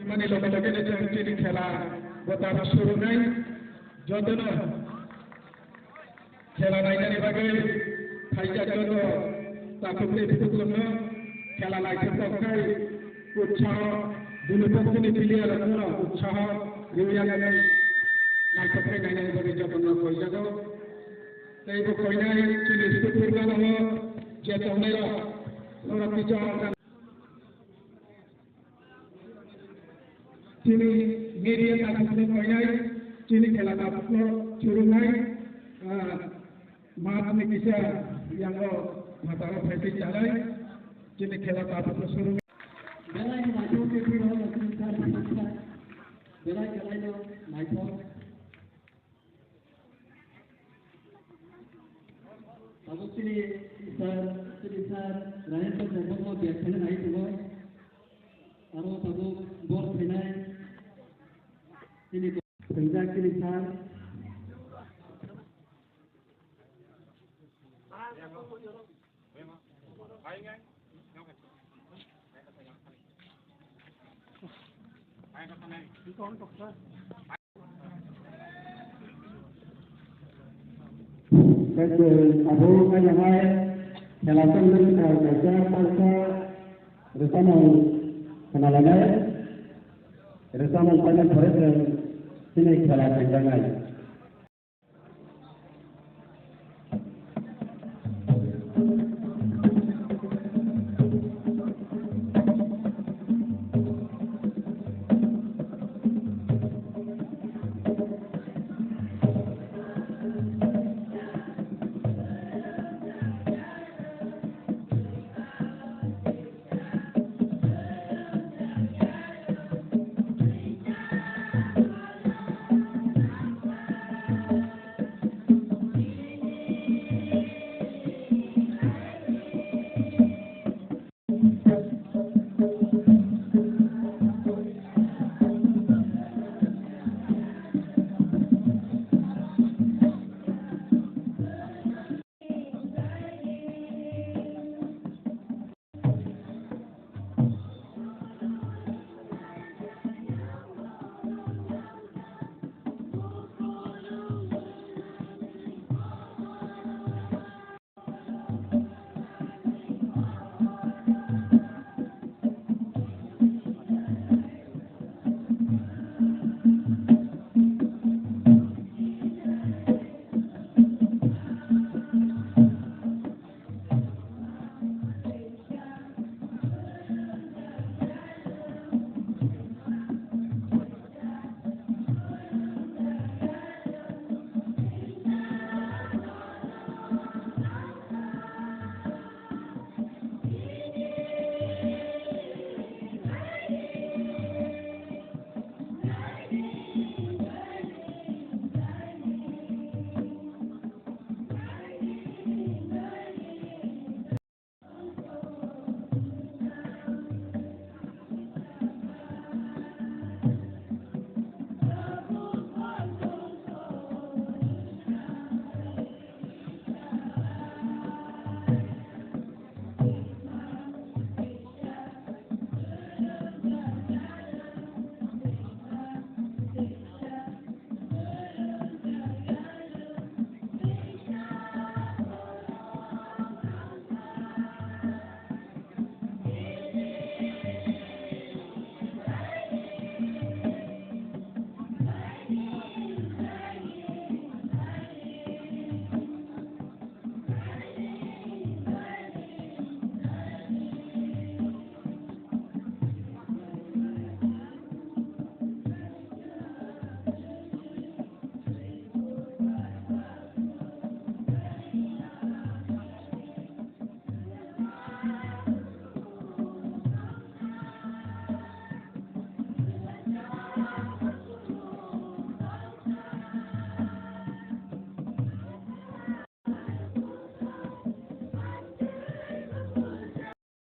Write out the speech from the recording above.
মানে লগে লগে তিনি খেলা গোটা শুরু নাই যতন খেলা নাইনানি বাগে ফাইজার জন্য তাকে জন্য খেলা নাইতে পক্ষায় উৎসাহ দুপক্ষের প্লেয়ার উৎসাহ রিউয়াগানে নাইতে নাইনানি বাগে যতন কইজাগ তাই কইনাই চিনি সুপুরগাল যে তনেরা ওরা পিছা চিনি মিডিয়া তাকে কইনাই চিনি খেলা তাপলো শুরু নাই maaf ni kisah yang matara fighting jalai jadi खेला तापलो शुरू बेला के नाचो के भी हो संसार संसार बेला चलाई लो नाचो अब सर रायन पर जब वो व्याख्यान नहीं हुआ और वो तब बोल फिनाए ini kerja kilisan Abu Kajamai Jelasan dengan kerja pasca bersama kenalannya bersama pada proses sini jalan jangan